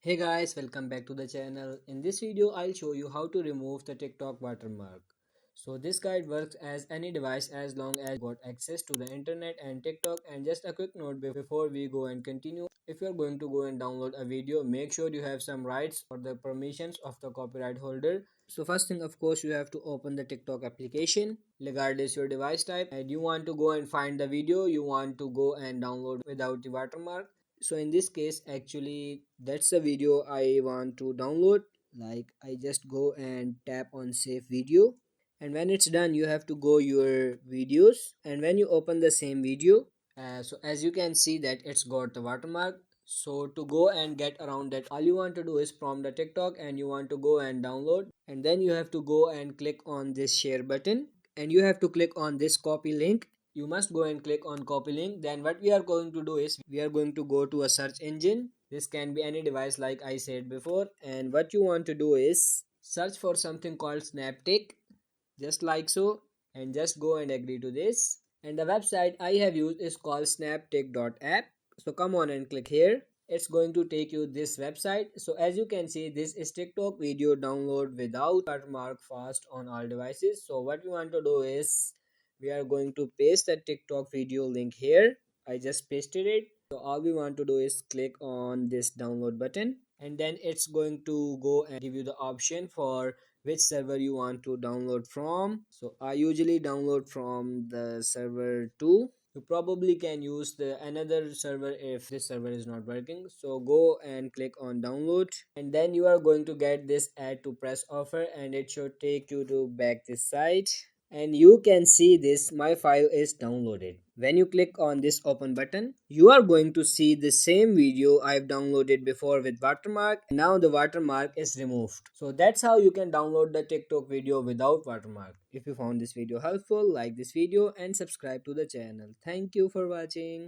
Hey guys, welcome back to the channel. In this video, I'll show you how to remove the TikTok watermark. So this guide works as any device as long as you got access to the internet and TikTok. And just a quick note before we go and continue, if you're going to go and download a video, make sure you have some rights or the permissions of the copyright holder. So first thing, of course, you have to open the TikTok application regardless your device type, and you want to go and find the video you want to go and download without the watermark. So in this case, actually that's the video I want to download. Like, I just go and tap on save video, and when it's done you have to go your videos, and when you open the same video, so as you can see that it's got the watermark. So to go and get around that, all you want to do is from the TikTok and you want to go and download, and then you have to go and click on this share button, and you have to click on this copy link. You must go and click on copy link. Then what we are going to do is we are going to go to a search engine. This can be any device like I said before, and what you want to do is search for something called Snaptic, just like so, and just go and agree to this. And the website I have used is called snaptic.app. So come on and click here. It's going to take you this website. So as you can see, this is TikTok video download without watermark fast on all devices. So what we want to do is we are going to paste the TikTok video link here. I just pasted it. So all we want to do is click on this download button, and then it's going to go and give you the option for which server you want to download from. So I usually download from the server 2. You probably can use the another server if this server is not working. So go and click on download, and then you are going to get this add to press offer, and it should take you to back this site, and you can see this my file is downloaded. When you click on this open button, you are going to see the same video I've downloaded before with watermark. Now the watermark is removed. So that's how you can download the TikTok video without watermark. If you found this video helpful, like this video and subscribe to the channel. Thank you for watching.